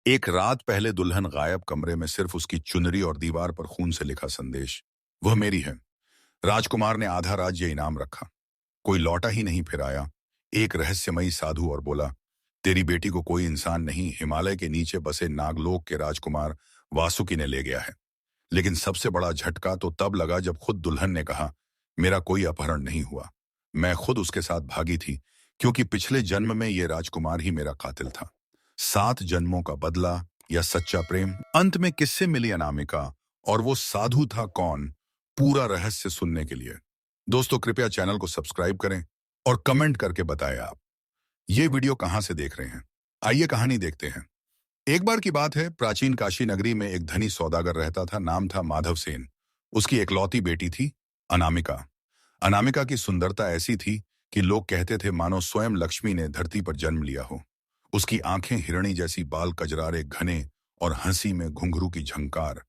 एक रात पहले दुल्हन गायब, कमरे में सिर्फ उसकी चुनरी और दीवार पर खून से लिखा संदेश, वह मेरी है। राजकुमार ने आधा राज्य इनाम रखा। कोई लौटा ही नहीं फिर आया। एक रहस्यमयी साधु और बोला, तेरी बेटी को कोई इंसान नहीं, हिमालय के नीचे बसे नागलोक के राजकुमार वासुकी ने ले गया है। लेकिन सबसे बड़ा झटका तो तब लगा जब खुद दुल्हन ने कहा, मेरा कोई अपहरण नहीं हुआ, मैं खुद उसके साथ भागी थी, क्योंकि पिछले जन्म में यह राजकुमार ही मेरा कातिल था। 7 जन्मों का बदला या सच्चा प्रेम। अंत में किससे मिली अनामिका और वो साधु था कौन? पूरा रहस्य सुनने के लिए दोस्तों कृपया चैनल को सब्सक्राइब करें और कमेंट करके बताएं आप ये वीडियो कहां से देख रहे हैं। आइए कहानी देखते हैं। एक बार की बात है, प्राचीन काशी नगरी में एक धनी सौदागर रहता था। नाम था माधव सेन। उसकी एकलौती बेटी थी अनामिका। अनामिका की सुंदरता ऐसी थी कि लोग कहते थे मानो स्वयं लक्ष्मी ने धरती पर जन्म लिया हो। उसकी आंखें हिरणी जैसी, बाल कजरारे घने और हंसी में घुंघरू की झंकार।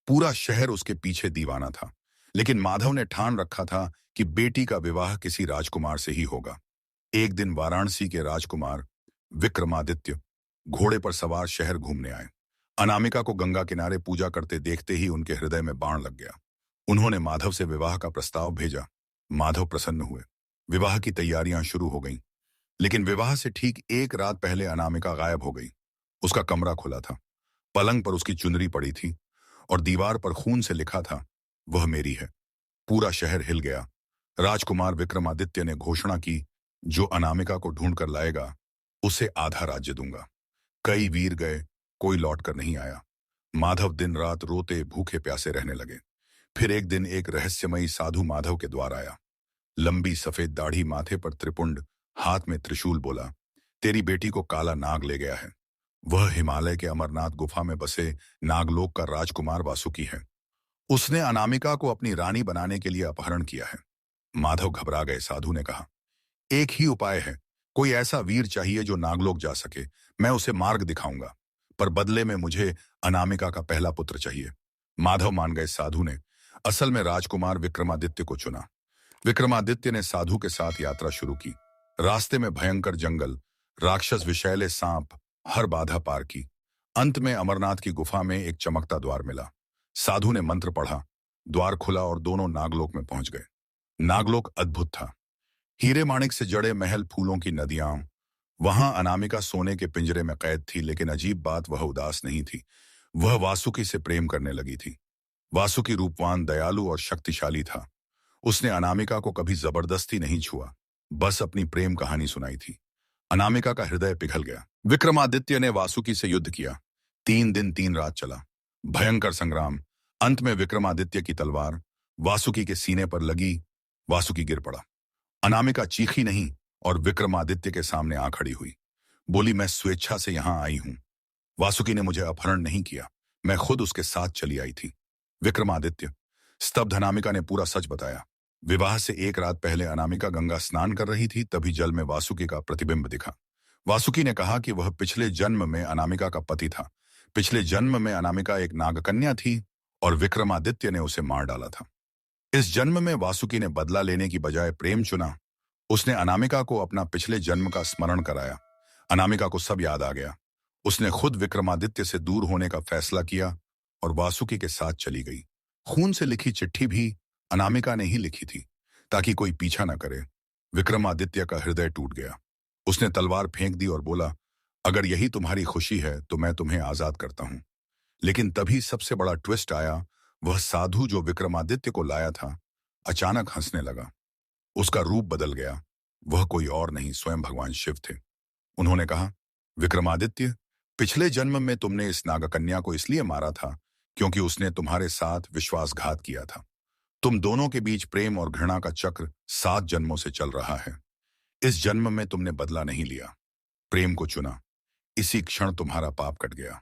पूरा शहर उसके पीछे दीवाना था। लेकिन माधव ने ठान रखा था कि बेटी का विवाह किसी राजकुमार से ही होगा। एक दिन वाराणसी के राजकुमार विक्रमादित्य घोड़े पर सवार शहर घूमने आए। अनामिका को गंगा किनारे पूजा करते देखते ही उनके हृदय में बाण लग गया। उन्होंने माधव से विवाह का प्रस्ताव भेजा। माधव प्रसन्न हुए। विवाह की तैयारियां शुरू हो गईं। लेकिन विवाह से ठीक एक रात पहले अनामिका गायब हो गई। उसका कमरा खुला था। पलंग पर उसकी चुनरी पड़ी थी और दीवार पर खून से लिखा था, वह मेरी है। पूरा शहर हिल गया। राजकुमार विक्रमादित्य ने घोषणा की, जो अनामिका को ढूंढ कर लाएगा उसे आधा राज्य दूंगा। कई वीर गए, कोई लौट कर नहीं आया। माधव दिन रात रोते भूखे प्यासे रहने लगे। फिर एक दिन एक रहस्यमयी साधु माधव के द्वार आया। लंबी सफेद दाढ़ी, माथे पर त्रिपुंड, हाथ में त्रिशूल। बोला, तेरी बेटी को काला नाग ले गया है। वह हिमालय के अमरनाथ गुफा में बसे नागलोक का राजकुमार वासुकी है। उसने अनामिका को अपनी रानी बनाने के लिए अपहरण किया है। माधव घबरा गए। साधु ने कहा, एक ही उपाय है, कोई ऐसा वीर चाहिए जो नागलोक जा सके। मैं उसे मार्ग दिखाऊंगा, पर बदले में मुझे अनामिका का पहला पुत्र चाहिए। माधव मान गए। साधु ने असल में राजकुमार विक्रमादित्य को चुना। विक्रमादित्य ने साधु के साथ यात्रा शुरू की। रास्ते में भयंकर जंगल, राक्षस, विषैले सांप, हर बाधा पार की। अंत में अमरनाथ की गुफा में एक चमकता द्वार मिला। साधु ने मंत्र पढ़ा, द्वार खुला और दोनों नागलोक में पहुंच गए। नागलोक अद्भुत था। हीरे माणिक से जड़े महल, फूलों की नदियां। वहां अनामिका सोने के पिंजरे में कैद थी। लेकिन अजीब बात, वह उदास नहीं थी। वह वासुकी से प्रेम करने लगी थी। वासुकी रूपवान, दयालु और शक्तिशाली था। उसने अनामिका को कभी जबरदस्ती नहीं छुआ, बस अपनी प्रेम कहानी सुनाई थी। अनामिका का हृदय पिघल गया। विक्रमादित्य ने वासुकी से युद्ध किया। 3 दिन 3 रात चला भयंकर संग्राम। अंत में विक्रमादित्य की तलवार वासुकी के सीने पर लगी। वासुकी गिर पड़ा। अनामिका चीखी नहीं और विक्रमादित्य के सामने आ खड़ी हुई। बोली, मैं स्वेच्छा से यहां आई हूं। वासुकी ने मुझे अपहरण नहीं किया, मैं खुद उसके साथ चली आई थी। विक्रमादित्य स्तब्ध। अनामिका ने पूरा सच बताया। विवाह से एक रात पहले अनामिका गंगा स्नान कर रही थी, तभी जल में वासुकी का प्रतिबिंब दिखा। वासुकी ने कहा कि वह पिछले जन्म में अनामिका का पति था। पिछले जन्म में अनामिका एक नागकन्या थी और विक्रमादित्य ने उसे मार डाला था। इस जन्म में वासुकी ने बदला लेने की बजाय प्रेम चुना। उसने अनामिका को अपना पिछले जन्म का स्मरण कराया। अनामिका को सब याद आ गया। उसने खुद विक्रमादित्य से दूर होने का फैसला किया और वासुकी के साथ चली गई। खून से लिखी चिट्ठी भी अनामिका ने ही लिखी थी, ताकि कोई पीछा न करे। विक्रमादित्य का हृदय टूट गया। उसने तलवार फेंक दी और बोला, अगर यही तुम्हारी खुशी है तो मैं तुम्हें आजाद करता हूं। लेकिन तभी सबसे बड़ा ट्विस्ट आया। वह साधु जो विक्रमादित्य को लाया था अचानक हंसने लगा। उसका रूप बदल गया। वह कोई और नहीं, स्वयं भगवान शिव थे। उन्होंने कहा, विक्रमादित्य, पिछले जन्म में तुमने इस नागकन्या को इसलिए मारा था क्योंकि उसने तुम्हारे साथ विश्वासघात किया था। तुम दोनों के बीच प्रेम और घृणा का चक्र 7 जन्मों से चल रहा है। इस जन्म में तुमने बदला नहीं लिया, प्रेम को चुना। इसी क्षण तुम्हारा पाप कट गया।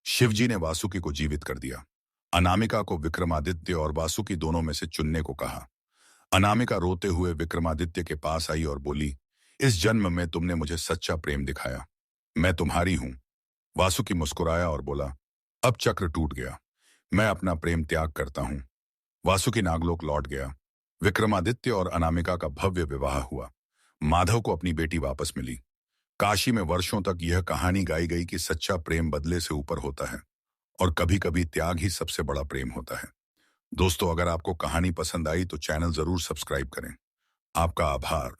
शिवजी ने वासुकी को जीवित कर दिया। अनामिका को विक्रमादित्य और वासुकी दोनों में से चुनने को कहा। अनामिका रोते हुए विक्रमादित्य के पास आई और बोली, इस जन्म में तुमने मुझे सच्चा प्रेम दिखाया, मैं तुम्हारी हूं। वासुकी मुस्कुराया और बोला, अब चक्र टूट गया, मैं अपना प्रेम त्याग करता हूं। वासुकी नागलोक लौट गया। विक्रमादित्य और अनामिका का भव्य विवाह हुआ। माधव को अपनी बेटी वापस मिली। काशी में वर्षों तक यह कहानी गाई गई कि सच्चा प्रेम बदले से ऊपर होता है और कभी कभी त्याग ही सबसे बड़ा प्रेम होता है। दोस्तों, अगर आपको कहानी पसंद आई तो चैनल जरूर सब्सक्राइब करें। आपका आभार।